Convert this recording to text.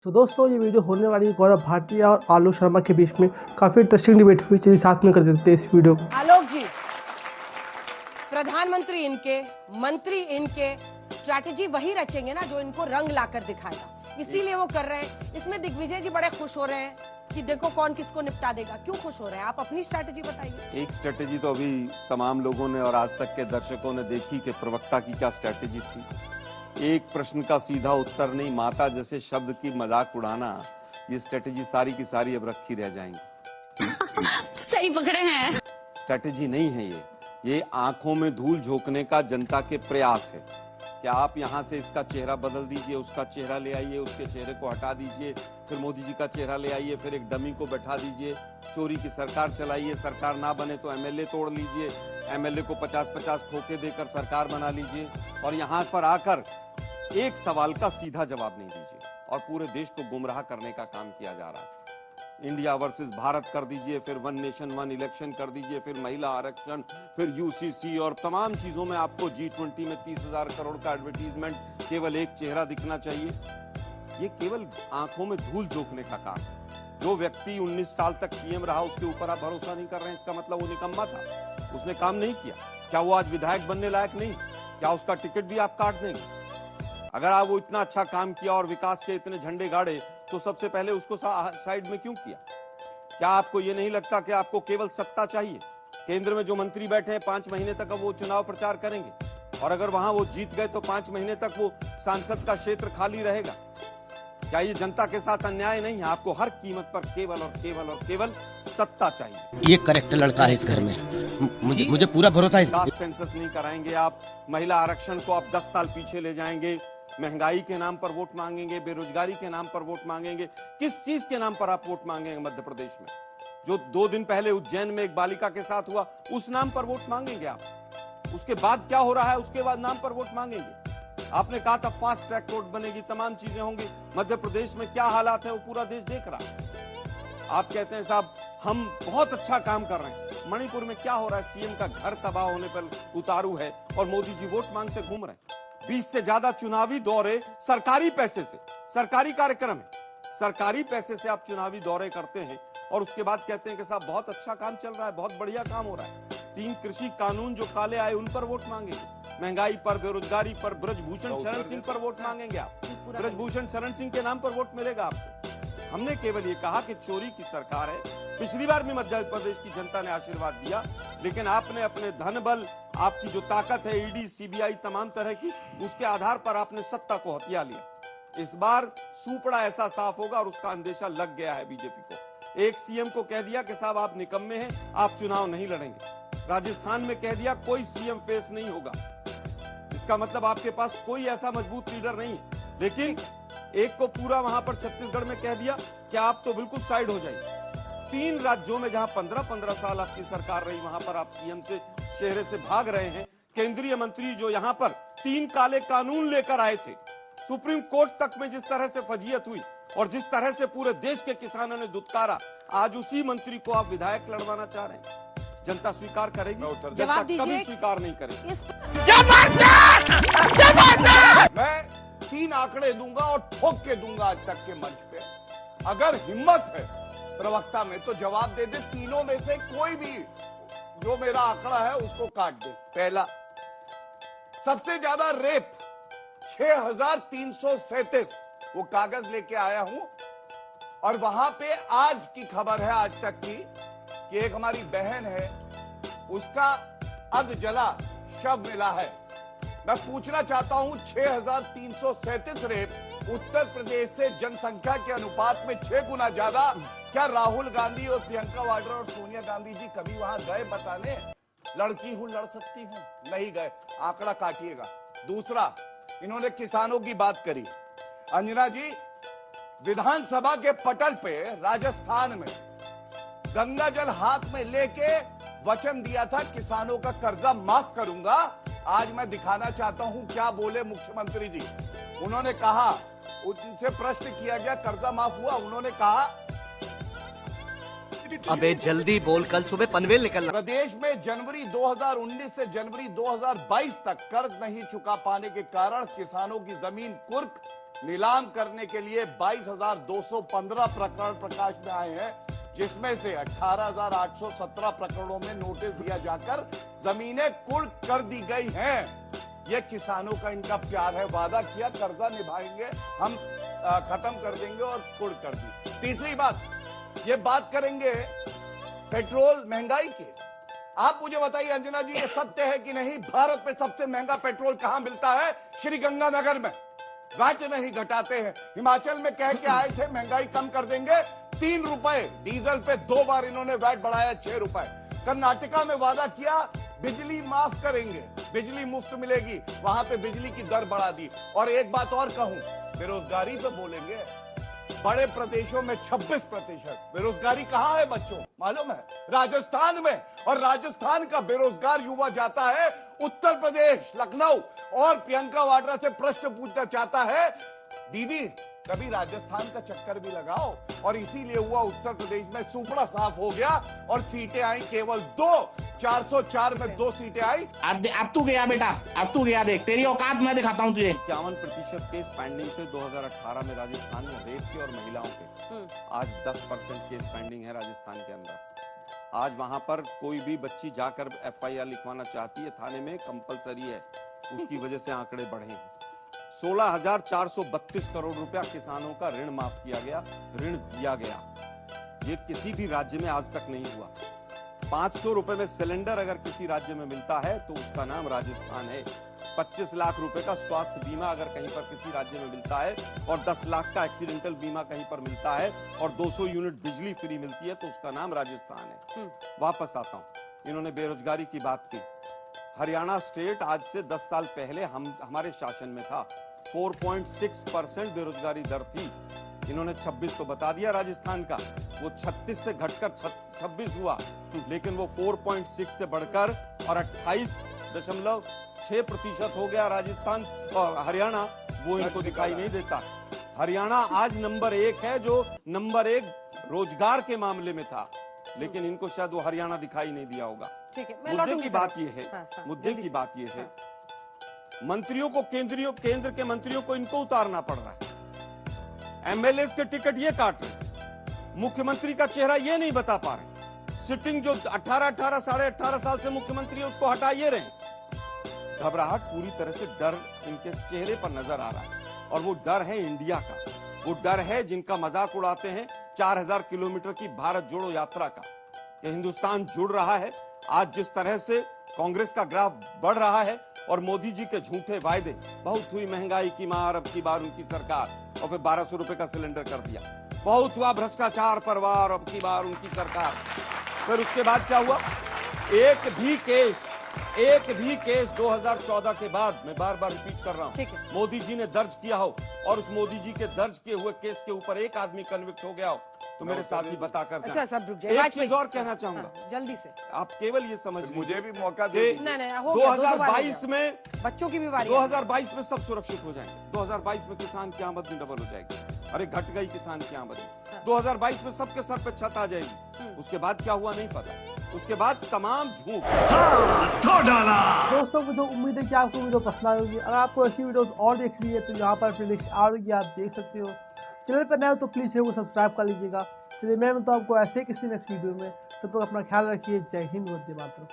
तो दोस्तों ये वीडियो होने वाली है गौरव भाटिया और आलोक शर्मा के बीच में काफ़ी इंटरेस्टिंग डिबेट हुई। चलिए साथ में कर देते हैं इस वीडियो को। आलोक जी, प्रधानमंत्री इनके, मंत्री इनके, स्ट्रैटेजी वही रचेंगे ना जो इनको रंग लाकर दिखाएगा, इसीलिए वो कर रहे हैं। इसमें दिग्विजय जी बड़े खुश हो रहे हैं कि देखो कौन किसको निपटा देगा। क्यों खुश हो रहे हैं आप? अपनी स्ट्रैटेजी बताइए। एक स्ट्रैटेजी तो अभी तमाम लोगों ने और आज तक के दर्शकों ने देखी कि प्रवक्ता की क्या स्ट्रैटेजी थी। एक प्रश्न का सीधा उत्तर नहीं, माता जैसे शब्द की मजाक उड़ाना, ये स्ट्रैटेजी सारी की सारी अब रखी रह जाएंगी। सही पकड़े हैं। स्ट्रैटेजी नहीं है ये आंखों में धूल झोंकने का जनता के प्रयास है कि आप यहां से इसका चेहरा बदल दीजिए, उसका चेहरा ले आइए, उसके चेहरे को हटा दीजिए, फिर मोदी जी का चेहरा ले आइए, फिर एक डमी को बैठा दीजिए, चोरी की सरकार चलाइए, सरकार ना बने तो एमएलए तोड़ लीजिए, एमएलए को 50-50 खोके देकर सरकार बना लीजिए और यहां पर आकर एक सवाल का सीधा जवाब नहीं दीजिए और पूरे देश को गुमराह करने का काम किया जा रहा है। इंडिया वर्सेस भारत कर दीजिए, फिर वन नेशन वन इलेक्शन कर दीजिए, फिर महिला आरक्षण, फिर यूसीसी और तमाम चीजों में आपको G20 में 30,000 करोड़ का एडवर्टीजमेंट, केवल एक चेहरा दिखना चाहिए। ये केवल आंखों में धूल झोंकने का काम है। जो व्यक्ति 19 साल तक सीएम रहा उसके ऊपर आप भरोसा नहीं कर रहे हैं, इसका मतलब वो निकम्मा था, उसने काम नहीं किया। क्या वो आज विधायक बनने लायक नहीं? क्या उसका टिकट भी आप काट देंगे? अगर आप वो इतना अच्छा काम किया और विकास के इतने झंडे गाड़े तो सबसे पहले उसको साइड में क्यों किया? क्या आपको ये नहीं लगता कि आपको केवल सत्ता चाहिए? केंद्र में जो मंत्री बैठे हैं 5 महीने तक अब वो चुनाव प्रचार करेंगे और अगर वहां वो जीत गए तो 5 महीने तक वो सांसद का क्षेत्र खाली रहेगा। क्या ये जनता के साथ अन्याय नहीं है? आपको हर कीमत पर केवल और केवल और केवल सत्ता चाहिए। ये करेक्ट लड़का है इस घर में, मुझे पूरा भरोसा है। सेंसस नहीं कराएंगे आप, महिला आरक्षण को आप 10 साल पीछे ले जाएंगे, महंगाई के नाम पर वोट मांगेंगे, बेरोजगारी के नाम पर वोट मांगेंगे। किस चीज के नाम पर आप वोट मांगेंगे? मध्य प्रदेश में जो 2 दिन पहले उज्जैन में एक बालिका के साथ हुआ उस नाम पर वोट मांगेंगे आप? उसके बाद क्या हो रहा है उसके बाद नाम पर वोट मांगेंगे? आपने कहा था फास्ट ट्रैक कोर्ट बनेगी, तमाम चीजें होंगी। मध्य प्रदेश में क्या हालात है वो पूरा देश देख रहा है। आप कहते हैं साहब हम बहुत अच्छा काम कर रहे हैं। मणिपुर में क्या हो रहा है? सीएम का घर तबाह होने पर उतारू है और मोदी जी वोट मांगते घूम रहे हैं। 20 से ज्यादा चुनावी दौरे सरकारी पैसे से, सरकारी कार्यक्रम है, सरकारी पैसे से आप चुनावी दौरे करते हैं और उसके बाद कहते हैं कि साहब बहुत अच्छा काम चल रहा है, बहुत बढ़िया काम हो रहा है। 3 कृषि कानून जो काले आए उन पर वोट मांगेंगे, महंगाई पर, बेरोजगारी पर, ब्रजभूषण शरण सिंह पर वोट मांगेंगे आप। ब्रजभूषण शरण सिंह के नाम पर वोट मिलेगा आपको। हमने केवल ये कहा कि चोरी की सरकार है। पिछली बार भी मध्य प्रदेश की जनता ने आशीर्वाद दिया, लेकिन आपने अपने धन बल, आपकी जो ताकत है ईडी सीबीआई तमाम तरह की, उसके आधार पर आपने सत्ता को हथिया लिया। इस बार सूपड़ा ऐसा साफ होगा और उसका अंदेशा लग गया है बीजेपी को। एक सीएम को कह दिया कि साहब आप निकम्मे हैं, आप चुनाव नहीं लड़ेंगे। राजस्थान में कह दिया कोई सीएम फेस नहीं होगा। इसका मतलब आपके पास कोई ऐसा मजबूत लीडर नहीं है। लेकिन एक को पूरा वहां पर छत्तीसगढ़ में कह दिया कि आप तो बिल्कुल साइड हो जाइए। 3 राज्यों में जहां 15-15 साल आपकी सरकार रही वहां पर आप सीएम से चेहरे से भाग रहे हैं। केंद्रीय मंत्री जो यहां पर 3 काले कानून लेकर आए थे, सुप्रीम कोर्ट तक में जिस तरह से फजीयत हुई और जिस तरह से पूरे देश के किसानों ने दुत्कारा, आज उसी मंत्री को आप विधायक लड़वाना चाह रहे हैं। जनता स्वीकार करेगी? जनता कभी स्वीकार नहीं करेगी। मैं 3 आंकड़े दूंगा और ठोक के दूंगा आज तक के मंच पे। अगर हिम्मत है प्रवक्ता में तो जवाब दे दे, तीनों में से कोई भी जो मेरा आंकड़ा है उसको काट दे। पहला, सबसे ज्यादा रेप 6337, वो कागज लेके आया हूं और वहां पे आज की खबर है, आज तक की, कि एक हमारी बहन है, उसका अध जला शव मिला है। मैं पूछना चाहता हूं 6337 रेप उत्तर प्रदेश से जनसंख्या के अनुपात में 6 गुना ज्यादा। क्या राहुल गांधी और प्रियंका वाड्रा और सोनिया गांधी जी कभी वहां गए बताने? लड़की हूं, लड़ सकती हूं, नहीं गए। आंकड़ा काटिएगा। दूसरा, इन्होंने किसानों की बात करी। अंजना जी, विधानसभा के पटल पे राजस्थान में गंगा जल हाथ में लेके वचन दिया था किसानों का कर्जा माफ करूंगा। आज मैं दिखाना चाहता हूं क्या बोले मुख्यमंत्री जी। उन्होंने कहा, उनसे प्रश्न किया गया कर्जा माफ हुआ, उन्होंने कहा अबे जल्दी बोल, कल सुबह पनवेल निकलना। प्रदेश में जनवरी 2019 से जनवरी 2022 तक कर्ज नहीं चुका पाने के कारण किसानों की जमीन कुर्क नीलाम करने के लिए 22,215 प्रकरण प्रकाश में आए हैं, जिसमें से 18,817 प्रकरणों में नोटिस दिया जाकर जमीनें कुर्क कर दी गई हैं। यह किसानों का इनका प्यार है। वादा किया कर्जा निभाएंगे, हम खत्म कर देंगे और कुर्क कर दी। तीसरी बात, ये बात करेंगे पेट्रोल महंगाई की। आप मुझे बताइए अंजना जी, ये सत्य है कि नहीं, भारत में सबसे महंगा पेट्रोल कहां मिलता है? श्री गंगानगर में। राज्य में ही घटाते हैं। हिमाचल में कह के आए थे महंगाई कम कर देंगे, 3 रुपए डीजल पे 2 बार इन्होंने वैट बढ़ाया, 6 रुपए। कर्नाटका में वादा किया बिजली माफ करेंगे, बिजली मुफ्त मिलेगी, वहां पे बिजली की दर बढ़ा दी। और एक बात और कहूं, बेरोजगारी पे बोलेंगे, बड़े प्रदेशों में 26% बेरोजगारी कहां है बच्चों, मालूम है? राजस्थान में। और राजस्थान का बेरोजगार युवा जाता है उत्तर प्रदेश, लखनऊ, और प्रियंका वाड्रा से प्रश्न पूछना चाहता है, दीदी कभी राजस्थान का चक्कर भी लगाओ। और इसीलिए हुआ उत्तर प्रदेश में सुपड़ा साफ हो गया और सीटें आई केवल 2, 404 में 2 सीटें आई। अब तू गया बेटा, अब तू गया, देख तेरी औकात मैं दिखाता हूँ तुझे। 51% केस पेंडिंग थे 2018 में राजस्थान में रेप के और महिलाओं के। आज 10% केस पेंडिंग है राजस्थान के अंदर। आज वहां पर कोई भी बच्ची जाकर FIR लिखवाना चाहती है थाने में, कंपलसरी है। उसकी वजह से आंकड़े बढ़े हैं। 16,432 करोड़ रुपया किसानों का ऋण माफ किया गया, ऋण दिया गया। ये किसी भी राज्य में आज तक नहीं हुआ। 500 रुपए में सिलेंडर अगर किसी राज्य में मिलता है तो उसका नाम राजस्थान है। 25 लाख रुपए का स्वास्थ्य बीमा अगर कहीं पर किसी राज्य में मिलता है और 10 लाख का एक्सीडेंटल बीमा कहीं पर मिलता है और 200 यूनिट बिजली फ्री मिलती है तो उसका नाम राजस्थान है। वापस आता हूं, इन्होंने बेरोजगारी की बात की। हरियाणा स्टेट आज से 10 साल पहले हमारे शासन में था, 4.6% बेरोजगारी दर थी। इन्होंने 26 तो बता दिया राजस्थान का, वो 36 से घटकर 26 हुआ, लेकिन वो 4.6 से बढ़कर और 28.6% हो गया राजस्थान और हरियाणा। वो इनको दिखाई नहीं देता। हरियाणा आज नंबर 1 है, जो नंबर 1 रोजगार के मामले में था, लेकिन इनको शायद वो हरियाणा दिखाई नहीं दिया होगा। ठीक है, मैं मुद्दे लौटूंगी की सर। बात ये है, मुद्दे की बात ये है, मंत्रियों को केंद्र के मंत्रियों को इनको उतारना पड़ रहा है। MLAs के टिकट ये काट रहे, मुख्यमंत्री का चेहरा ये नहीं बता पा रहे। सिटिंग जो 18 साढ़े 18 साल से मुख्यमंत्री है उसको हटा ये रहे। घबराहट, पूरी तरह से डर इनके चेहरे पर नजर आ रहा है। और वो डर है इंडिया का, वो डर है जिनका मजाक उड़ाते हैं 4000 किलोमीटर की भारत जोड़ो यात्रा का, कि हिंदुस्तान जुड़ रहा है। आज जिस तरह से कांग्रेस का ग्राफ बढ़ रहा है और मोदी जी के झूठे वायदे, बहुत हुई महंगाई की मार अब की बार उनकी सरकार, और फिर 1200 रुपए का सिलेंडर कर दिया। बहुत हुआ भ्रष्टाचार पर वार अब की बार उनकी सरकार। फिर उसके बाद क्या हुआ? एक भी केस 2014 के बाद, मैं बार बार रिपीट कर रहा हूं, मोदी जी ने दर्ज किया हो और उस मोदी जी के दर्ज किए हुए केस के ऊपर एक आदमी कन्विक्ट हो गया हो तो मेरे साथ ही बताकर जाएं। अच्छा, सब रुक जाइए। एक चीज और कहना चाहूंगा, जल्दी से आप केवल ये समझ लीजिए, मुझे भी मौका दे। नहीं, हो गया, 2022 में बच्चों की भी बारी। 2022 में सब सुरक्षित हो जाएंगे। 2022 में किसान की आमदनी डबल हो जाएगी। अरे घट गई किसान की आमदनी। 2022 में सबके सर पे छत आ जाएगी। उसके बाद क्या हुआ नहीं पता। उसके बाद तमाम झूठ। दोस्तों, मुझे उम्मीद है कि आपको वीडियो पसंद आई होगी। अगर आपको ऐसी वीडियोस और देखनी है तो यहाँ पर प्लेलिस्ट आ रही है, आप देख सकते हो। चैनल पर नए हो तो प्लीज़ वो सब्सक्राइब कर लीजिएगा। चलिए, मैं तो आपको ऐसे ही किसी नेक्स्ट वीडियो में, तब तक अपना ख्याल रखिए। जय हिंद, वंदे मातरम।